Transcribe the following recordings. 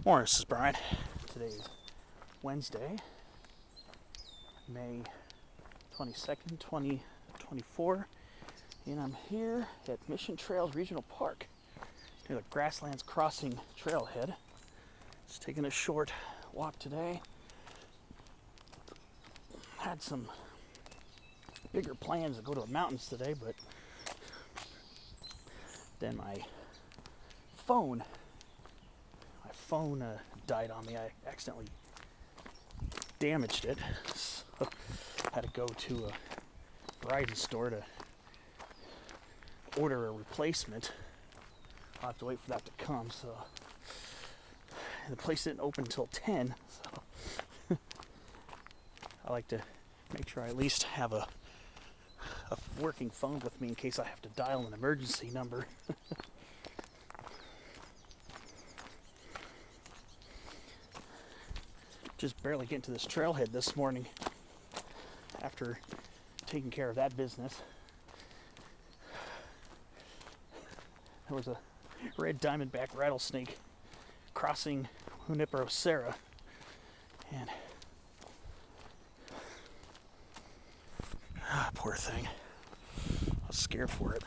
Morning, this is Brian. Today is Wednesday, May 22nd, 2024, and I'm here at Mission Trails Regional Park near the Grasslands Crossing trailhead. Just taking a short walk today. Had some bigger plans to go to the mountains today, but then my phone died on me. I accidentally damaged it, so had to go to a Verizon store to order a replacement. I'll have to wait for that to come, so the place didn't open until 10, so I like to make sure I at least have a working phone with me in case I have to dial an emergency number. Just barely getting to this trailhead this morning after taking care of that business. There was a red diamondback rattlesnake crossing Junipero Serra, and poor thing. I was scared for it.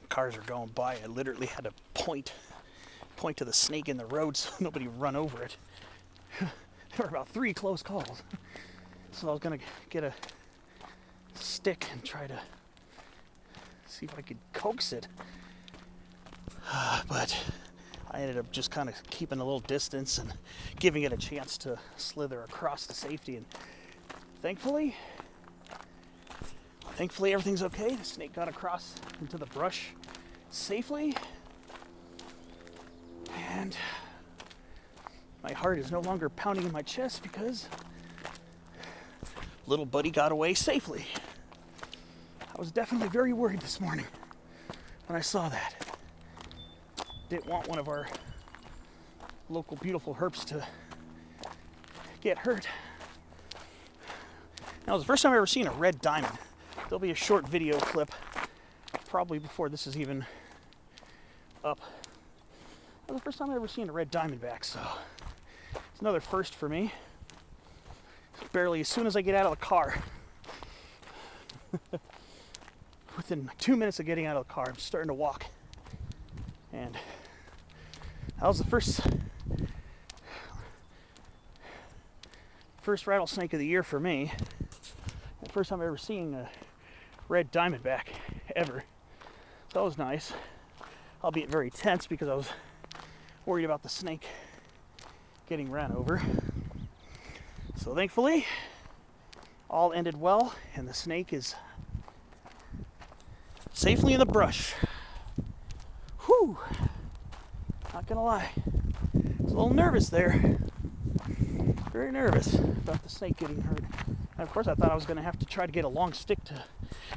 Cars are going by. I literally had to point to the snake in the road so nobody would run over it. There were about 3 close calls. So I was gonna get a stick and try to see if I could coax it. But I ended up just kind of keeping a little distance and giving it a chance to slither across to safety. And thankfully everything's okay. The snake got across into the brush safely, and my heart is no longer pounding in my chest because little buddy got away safely. I was definitely very worried this morning when I saw that. Didn't want one of our local beautiful herps to get hurt. Now, it was the first time I've ever seen a red diamond. There'll be a short video clip probably before this is even up. That was the first time I've ever seen a red diamondback, so it's another first for me. Barely as soon as I get out of the car, within 2 minutes of getting out of the car, I'm starting to walk. And that was the first rattlesnake of the year for me. The first time I've ever seen a red diamondback ever. So that was nice. Albeit very tense because I was worried about the snake getting ran over. So thankfully, all ended well, and the snake is safely in the brush. Whew! Not gonna lie, I was a little nervous there. Very nervous about the snake getting hurt. And of course, I thought I was gonna have to try to get a long stick to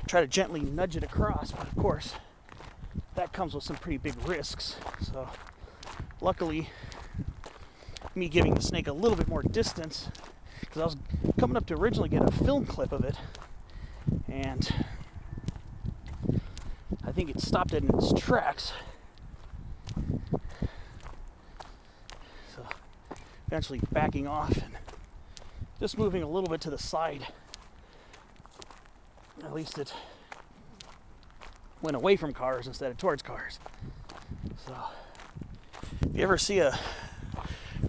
try to gently nudge it across, but of course, that comes with some pretty big risks. So luckily, me giving the snake a little bit more distance, because I was coming up to originally get a film clip of it, and I think it stopped it in its tracks. So eventually backing off and just moving a little bit to the side. At least it went away from cars instead of towards cars. So if you ever see a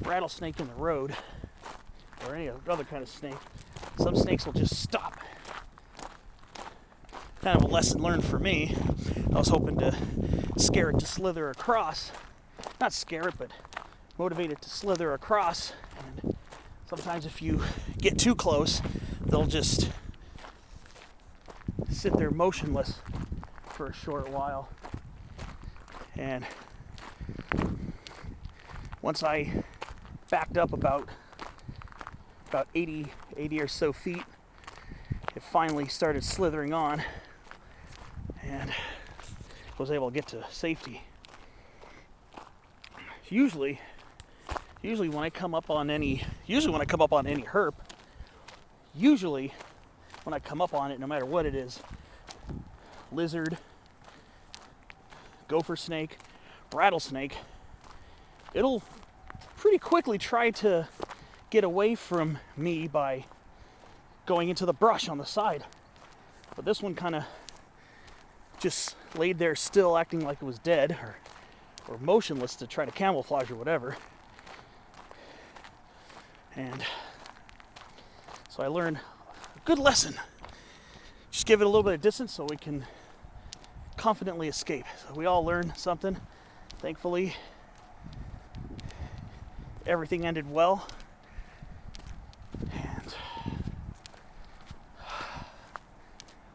rattlesnake in the road, or any other kind of snake, some snakes will just stop. Kind of a lesson learned for me. I was hoping to scare it to slither across. Not scare it, but motivate it to slither across. And sometimes if you get too close, they'll just sit there motionless for a short while. And once I backed up about 80 or so feet, it finally started slithering on and was able to get to safety. Usually when I come up on any herp, usually when I come up on it, no matter what it is, lizard, gopher snake, rattlesnake, it'll pretty quickly try to get away from me by going into the brush on the side. But this one kind of just laid there still, acting like it was dead or motionless to try to camouflage or whatever. And so I learned a good lesson. Just give it a little bit of distance so we can confidently escape. So we all learned something. Thankfully, everything ended well. And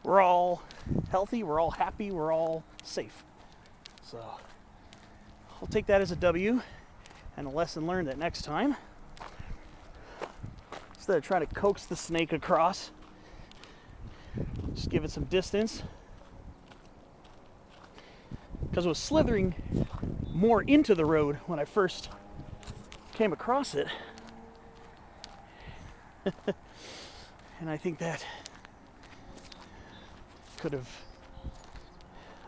we're all healthy, we're all happy, we're all safe. So I'll take that as a W and a lesson learned that next time, instead of trying to coax the snake across, just give it some distance. Because it was slithering more into the road when I first came across it. And I think that could have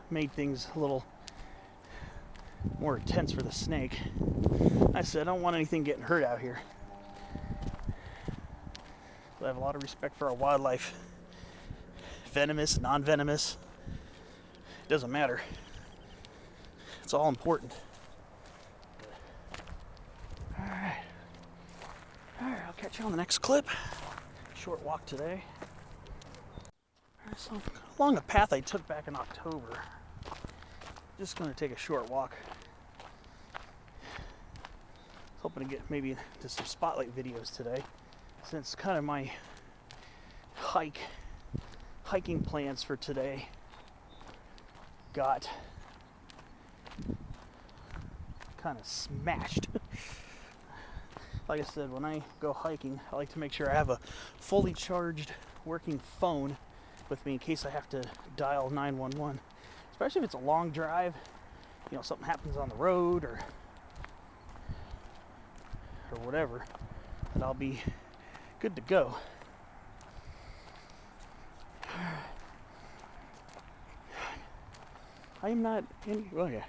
made things a little more intense for the snake. I said, I don't want anything getting hurt out here. I have a lot of respect for our wildlife. Venomous, non-venomous, it doesn't matter. It's all important. Alright, I'll catch you on the next clip. Short walk today. Alright, so along a path I took back in October. Just going to take a short walk. Hoping to get maybe into some spotlight videos today, since kind of my hiking plans for today got kind of smashed. Like I said, when I go hiking, I like to make sure I have a fully charged working phone with me in case I have to dial 911, especially if it's a long drive, something happens on the road or whatever, and I'll be good to go. I am not in. Oh yeah.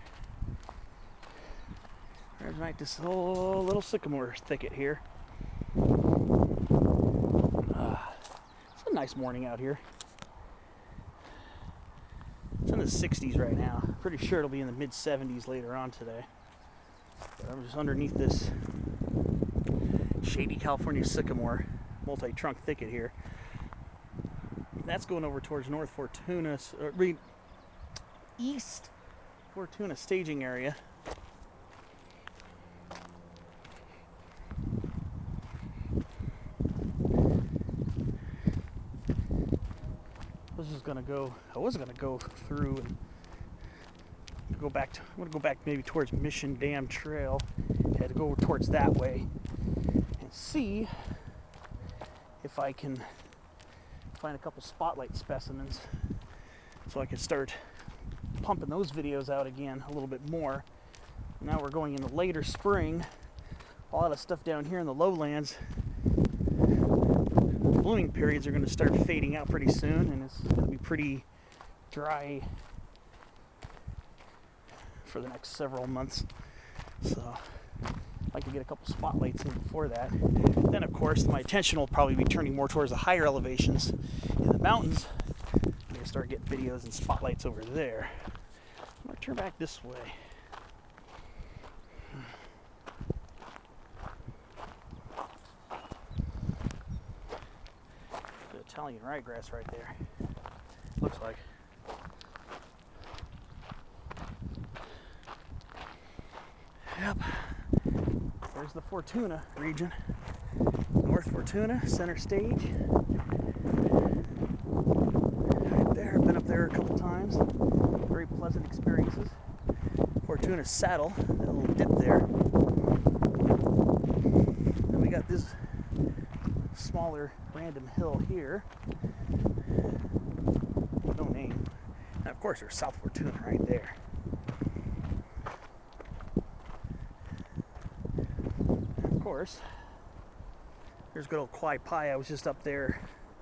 There's this whole little sycamore thicket here. It's a nice morning out here. It's in the 60s right now. Pretty sure it'll be in the mid 70s later on today. But I'm just underneath this shady California sycamore multi-trunk thicket here. That's going over towards North Fortuna, East Fortuna staging area. I was gonna go through and I'm gonna go back maybe towards Mission Dam Trail. Had to go towards that way and see if I can find a couple spotlight specimens so I can start pumping those videos out again a little bit more. Now we're going into later spring. A lot of stuff down here in the lowlands, blooming periods are going to start fading out pretty soon, and it's going to be pretty dry for the next several months. So I'd like to get a couple spotlights in before that. Then of course my attention will probably be turning more towards the higher elevations in the mountains. I'm going to start getting videos and spotlights over there. I'm going to turn back this way. Italian ryegrass right there. Looks like. Yep. There's the Fortuna region. North Fortuna, center stage. Right there. I've been up there a couple times. Very pleasant experiences. Fortuna Saddle, that little dip there. Then we got this smaller random hill here. No name. And of course there's South Fortuna right there. And of course, there's good old Quai Pai. I was just up there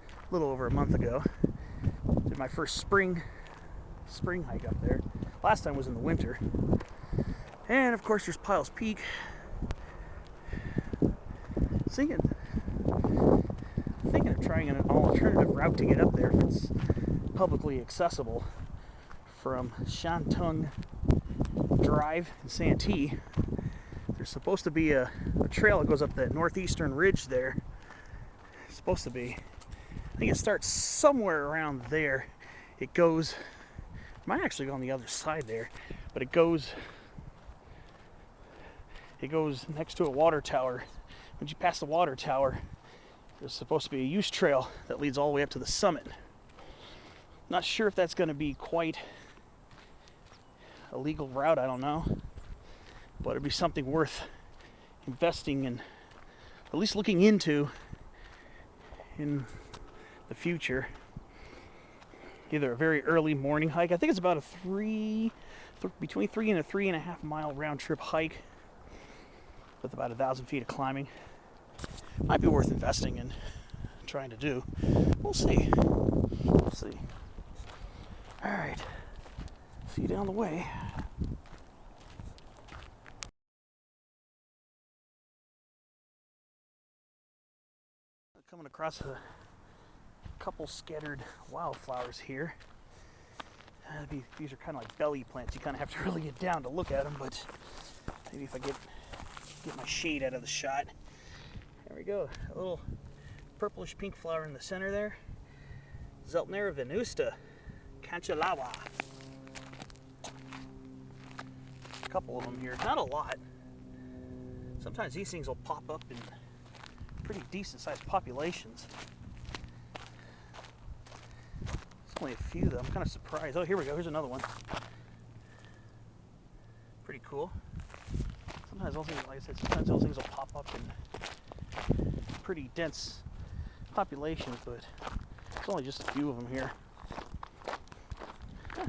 a little over a month ago. Did my first spring hike up there. Last time was in the winter. And of course there's Powell's Peak. Thinking of trying an alternative route to get up there if it's publicly accessible from Shantung Drive in Santee. There's supposed to be a trail that goes up that northeastern ridge there. It's supposed to be. I think it starts somewhere around there. It goes, might actually go on the other side there, but it goes next to a water tower. Once you pass the water tower, there's supposed to be a use trail that leads all the way up to the summit. Not sure if that's going to be quite a legal route, I don't know. But it'd be something worth investing in, at least looking into in the future. Either a very early morning hike. I think it's about a between 3 and a 3.5 mile round trip hike with about 1,000 feet of climbing. Might be worth investing in trying to do. We'll see. We'll see. All right. See you down the way. Coming across a couple scattered wildflowers here. These are kind of like belly plants. You kind of have to really get down to look at them, but maybe if I get my shade out of the shot. There we go. A little purplish pink flower in the center there. Zeltnera venusta, Canchalawa. A couple of them here. Not a lot. Sometimes these things will pop up in pretty decent sized populations. There's only a few though. I'm kind of surprised. Oh, here we go. Here's another one. Pretty cool. Sometimes those things, like I said, sometimes those things will pop up in pretty dense populations, but there's only just a few of them here. Yeah.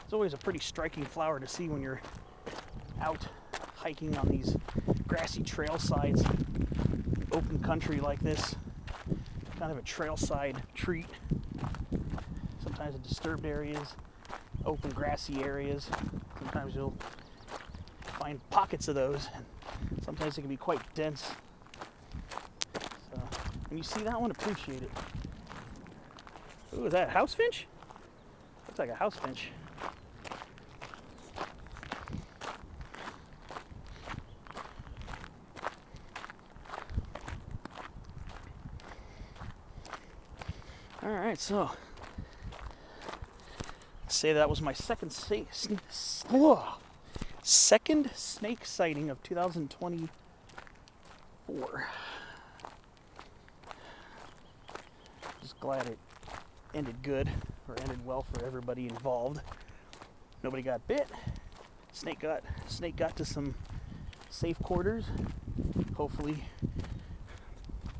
It's always a pretty striking flower to see when you're out hiking on these grassy trail sides, open country like this. Kind of a trail side treat. Sometimes in disturbed areas, open grassy areas. Sometimes you'll find pockets of those, and sometimes it can be quite dense. So when you see that one, appreciate it. Ooh, is that a house finch? Looks like a house finch. All right, so say that was my second snake sighting of 2024. Just glad it ended good, or ended well for everybody involved. Nobody got bit. Snake got to some safe quarters. Hopefully,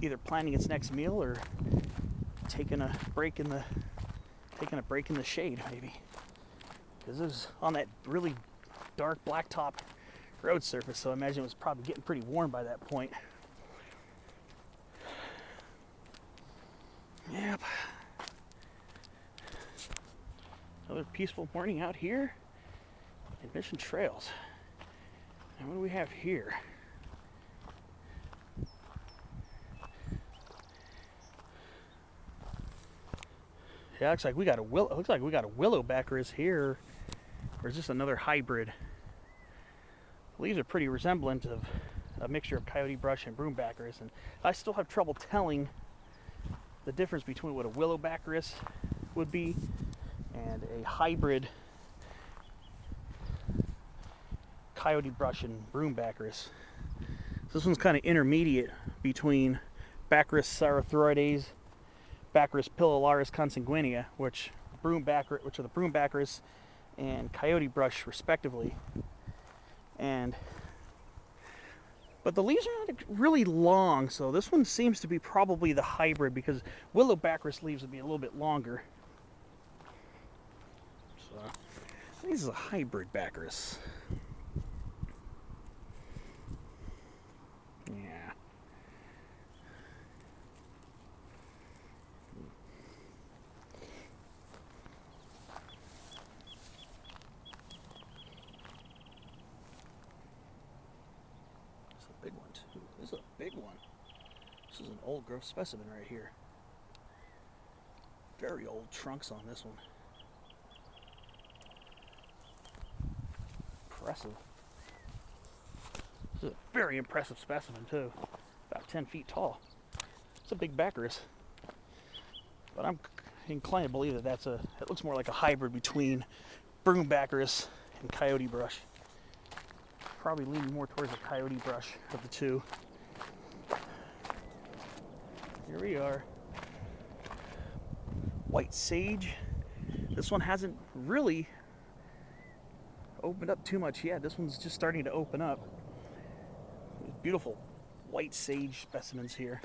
either planning its next meal or taking a break in the shade, maybe, because it was on that really dark blacktop road surface, so I imagine it was probably getting pretty warm by that point. Yep. Another peaceful morning out here in Mission Trails. And what do we have here? Yeah, looks like we got a willowbacker here, or is this another hybrid? Leaves are pretty resemblant of a mixture of coyote brush and broombackers, and I still have trouble telling the difference between what a willow baccaris would be and a hybrid coyote brush and broom baccaris. So this one's kind of intermediate between Baccharis saurothroides, Baccharis pilolaris consanguinea, which are the broom baccharis, and coyote brush respectively. But the leaves are not really long, so this one seems to be probably the hybrid, because willow baccharis leaves would be a little bit longer. So this is a hybrid baccharis. Yeah. This is a big one too. This is a big one. This is an old growth specimen right here. Very old trunks on this one. Impressive. This is a very impressive specimen too. About 10 feet tall. It's a big baccharis. But I'm inclined to believe that it looks more like a hybrid between broom baccharis and coyote brush. Probably leaning more towards the coyote brush of the two. Here we are. White sage. This one hasn't really opened up too much yet. This one's just starting to open up. Beautiful white sage specimens here.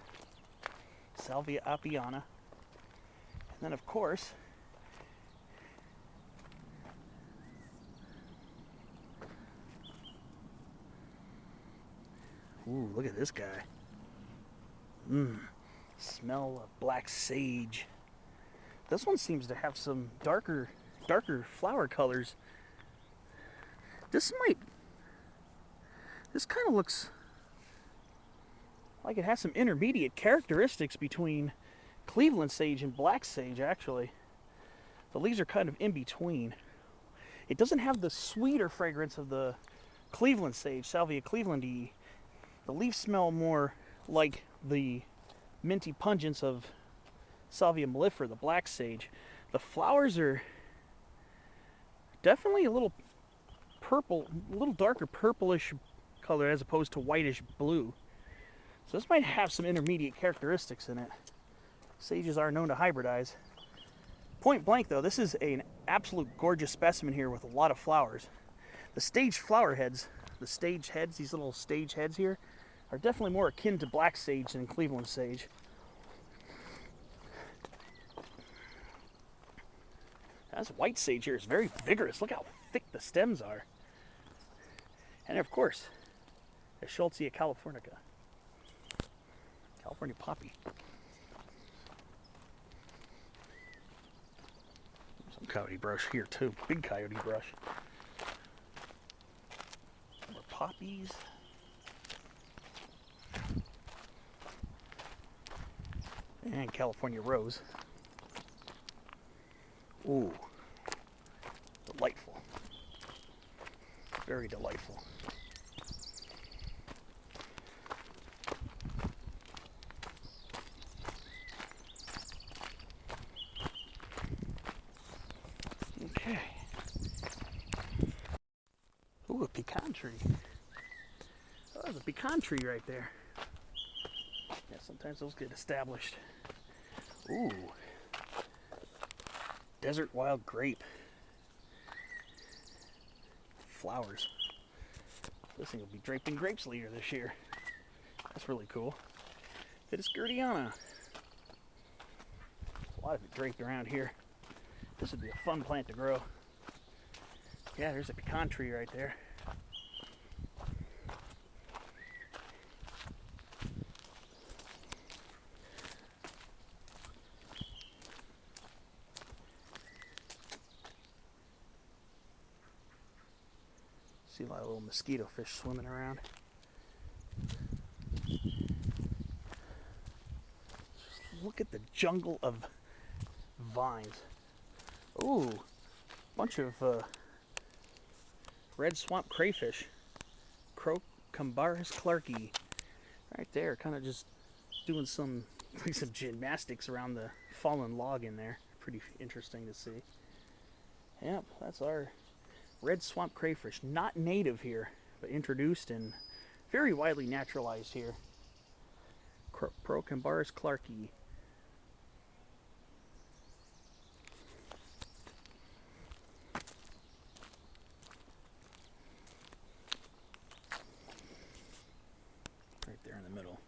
Salvia apiana. And then of course, ooh, look at this guy. Smell of black sage. This one seems to have some darker flower colors. This kind of looks like it has some intermediate characteristics between Cleveland sage and black sage, actually. The leaves are kind of in between. It doesn't have the sweeter fragrance of the Cleveland sage, Salvia clevelandi. The leaves smell more like the minty pungence of Salvia mellifera, the black sage. The flowers are definitely a little purple, a little darker purplish color as opposed to whitish blue. So this might have some intermediate characteristics in it. Sages are known to hybridize. Point blank though, this is an absolute gorgeous specimen here with a lot of flowers. The staged flower heads, these little stage heads here, are definitely more akin to black sage than Cleveland sage. This white sage here is very vigorous. Look how thick the stems are. And of course, the Schultzia californica. California poppy. Some coyote brush here too. Big coyote brush. More poppies. And California rose. Ooh. Delightful. Very delightful. Okay. Ooh, a pecan tree. Oh, there's a pecan tree right there. Yeah, sometimes those get established. Ooh. Desert wild grape. Flowers. This thing will be draping grapes later this year. That's really cool. Vitis gurdiana. A lot of it draped around here. This would be a fun plant to grow. Yeah, there's a pecan tree right there. See a lot of little mosquito fish swimming around. Just look at the jungle of vines. Ooh, bunch of red swamp crayfish. Crocumbarus clarkii. Right there, kind of just doing some Like some gymnastics around the fallen log in there. Pretty interesting to see. Yep, that's our red swamp crayfish. Not native here, but introduced and very widely naturalized here. Procambarus clarkii. Right there in the middle.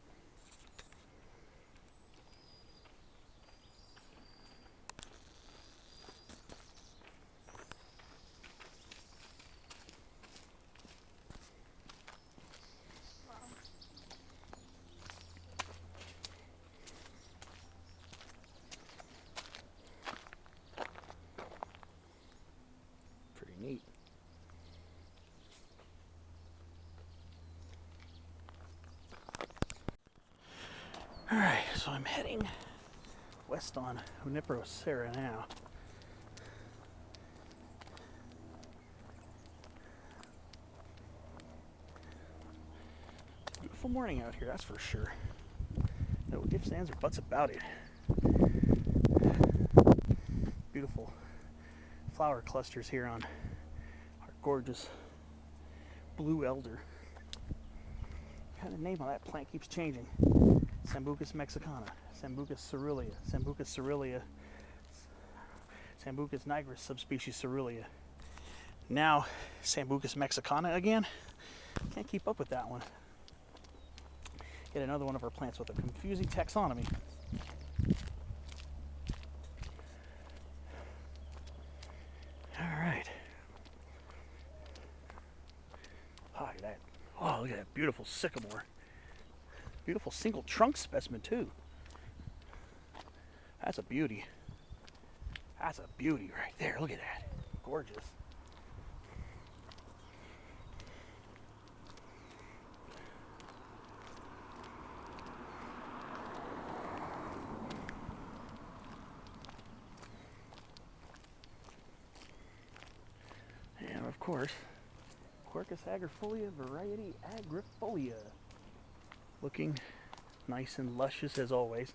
Pretty neat. Alright, so I'm heading west on Junipero Serra now. Beautiful morning out here, that's for sure. No ifs, ands, or buts about it. Beautiful flower clusters here on our gorgeous blue elder. The name of that plant keeps changing. Sambucus mexicana, Sambucus cerulean, Sambucus cerulean, Sambucus nigris subspecies cerulean. Now Sambucus mexicana again. Can't keep up with that one. Yet another one of our plants with a confusing taxonomy. All right. Oh, look at that. Oh, look at that beautiful sycamore. Beautiful single trunk specimen too. That's a beauty. That's a beauty right there. Look at that. Gorgeous. And of course, Quercus agrifolia variety agrifolia. Looking nice and luscious as always.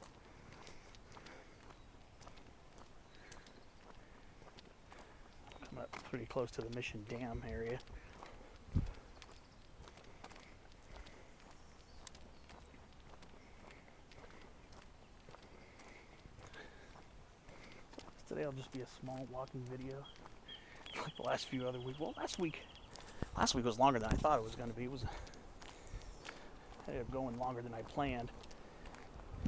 Coming up pretty close to the Mission Dam area. Today will just be a small walking video, like the last few other weeks. Well, last week was longer than I thought it was going to be. It ended up going longer than I planned,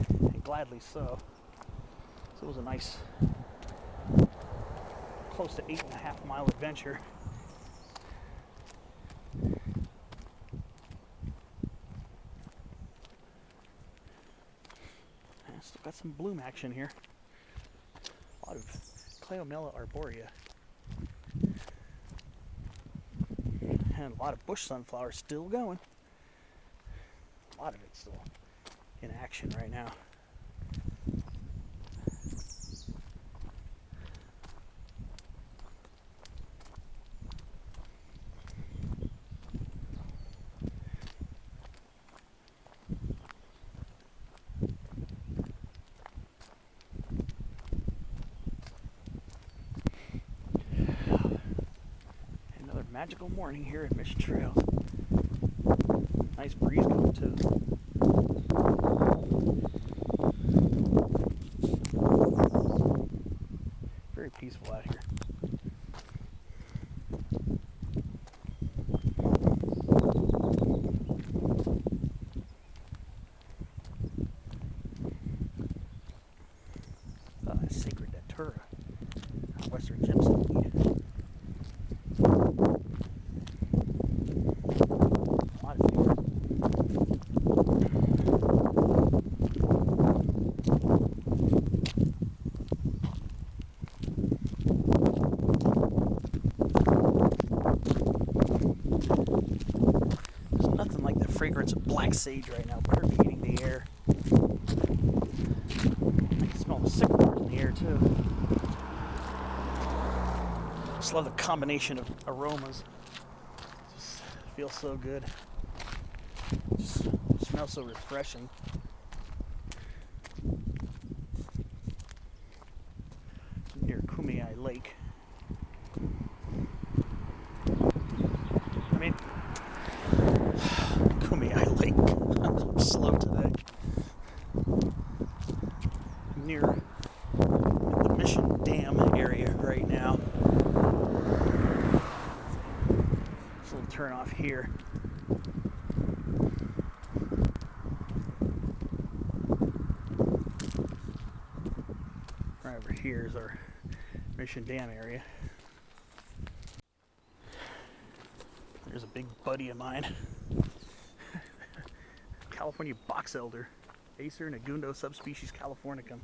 and gladly so. So it was a nice, close to 8.5 mile adventure. And still got some bloom action here. A lot of Cleomela arborea. And a lot of bush sunflowers still going. A lot of it still in action right now. Another magical morning here at Mission Trails. Nice breeze going too. Very peaceful out here. Oh, that's sacred datura. Western gemstone weed. A lot of people. There's nothing like the fragrance of black sage right now permeating the air. I can smell the sycamores in the air too. Just love the combination of aromas. Just feels so good. Just smells so refreshing. Lake. I mean, Kumei Lake. I'm slow today. Near the Mission Dam area right now. This little turn off here. Right over here is our Mission Dam area. There's a big buddy of mine. California box elder. Acer negundo subspecies californicum.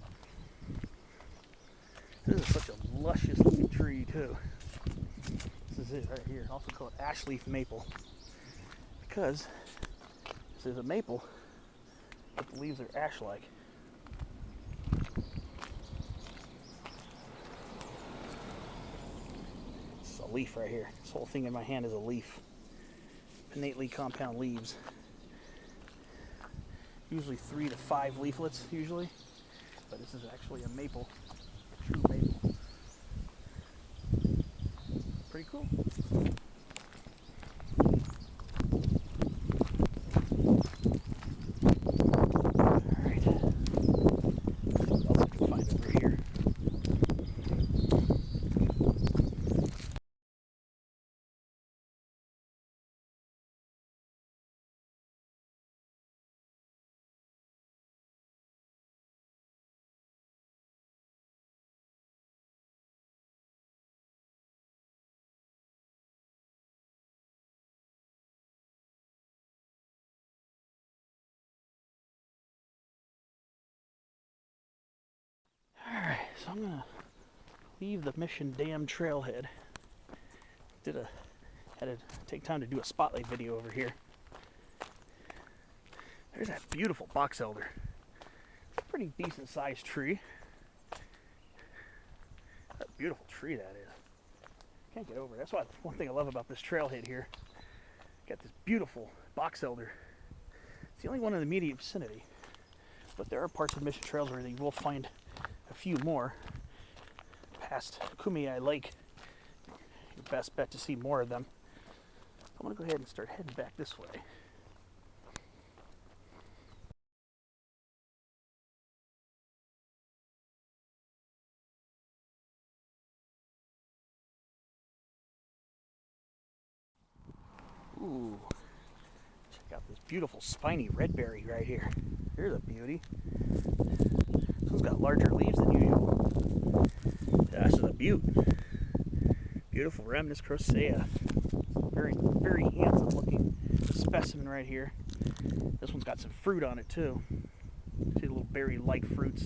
This is such a luscious looking tree too. This is it right here. Also called ash leaf maple. Because this is a maple, but the leaves are ash-like. This is a leaf right here. This whole thing in my hand is a leaf. Pinnately compound leaves. Usually 3 to 5 leaflets, usually. But this is actually a maple, a true maple. Pretty cool. Alright. What else I can find over here? Alright, so I'm gonna leave the Mission Dam trailhead. Had to take time to do a spotlight video over here. There's that beautiful box elder. It's a pretty decent sized tree. What a beautiful tree that is. Can't get over it. That's one thing I love about this trailhead here. Got this beautiful box elder. It's the only one in the immediate vicinity. But there are parts of Mission Trails where you will find a few more past Kumei Lake. Your best bet to see more of them. I'm going to go ahead and start heading back this way. Ooh, check out this beautiful spiny redberry right here. Here's a beauty. This one's got larger leaves than usual. Yeah, this is a beaut. Beautiful Rhamnus crocea. Very, very handsome looking specimen right here. This one's got some fruit on it too. See the little berry-like fruits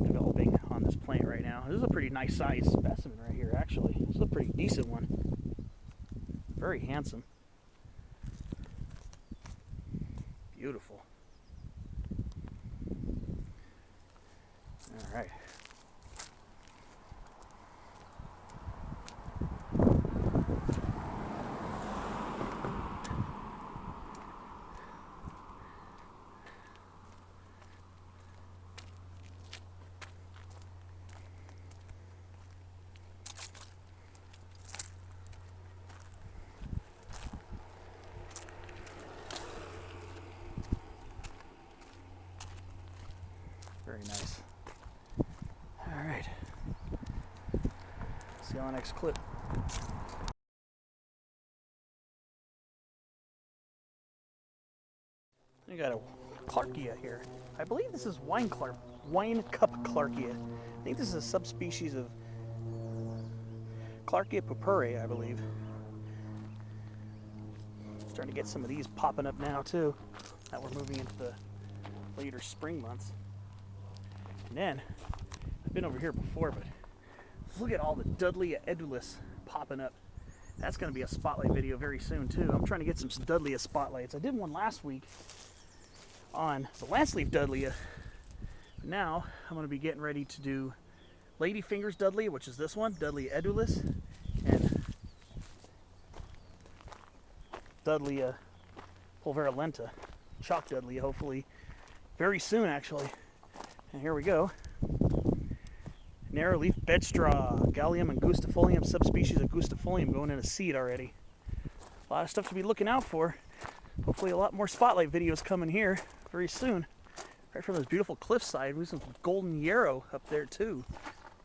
developing on this plant right now. This is a pretty nice sized specimen right here actually. This is a pretty decent one. Very handsome. Beautiful. All right. Very nice. All right. See you on the next clip. You got a Clarkia here. I believe this is wine cup Clarkia. I think this is a subspecies of Clarkia purpurea, I believe. Starting to get some of these popping up now too. Now we're moving into the later spring months. And then, I've been over here before, but look at all the Dudleya edulis popping up. That's going to be a spotlight video very soon too. I'm trying to get some Dudleya spotlights. I did one last week on the lance-leaf Dudleya. Now, I'm going to be getting ready to do Ladyfingers Dudleya, which is this one, Dudleya edulis, and Dudleya pulverulenta, chalk Dudleya, hopefully very soon actually. And here we go. And narrowleaf bedstraw, Gallium angustifolium, subspecies angustifolium going into seed already. A lot of stuff to be looking out for. Hopefully a lot more spotlight videos coming here very soon. Right from this beautiful cliffside with some golden yarrow up there too.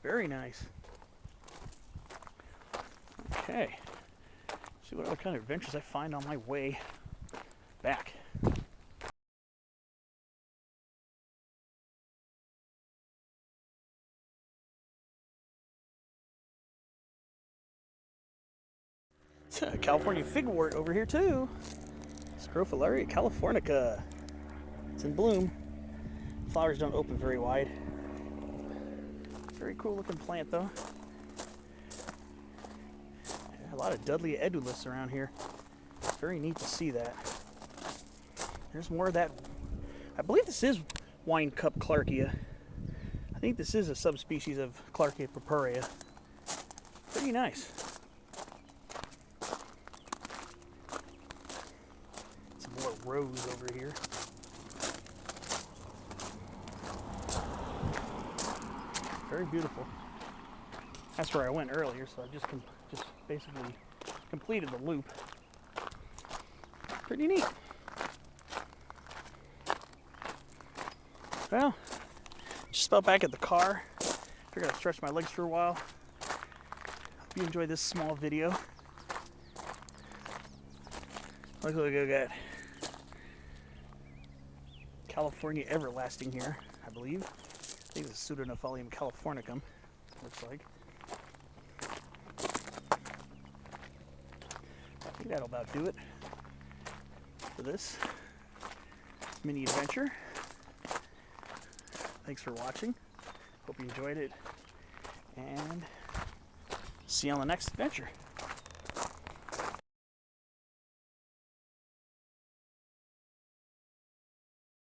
Very nice. Okay. See what other kind of adventures I find on my way back. California figwort over here too. Scrophularia californica. It's in bloom. Flowers don't open very wide. Very cool looking plant though. Yeah, a lot of Dudley edulis around here. Very neat to see that. There's more of that. I believe this is wine cup clarkia. I think this is a subspecies of Clarkia purpurea. Pretty nice. Some more rose over here. Very beautiful. That's where I went earlier, so I just basically completed the loop. Pretty neat. Well, just about back at the car. Figured I'd stretch my legs for a while. Hope you enjoyed this small video. Look what we got. California everlasting here, I believe. I think this is Pseudonephalium californicum, looks like. I think that'll about do it for this mini adventure. Thanks for watching. Hope you enjoyed it. And see you on the next adventure.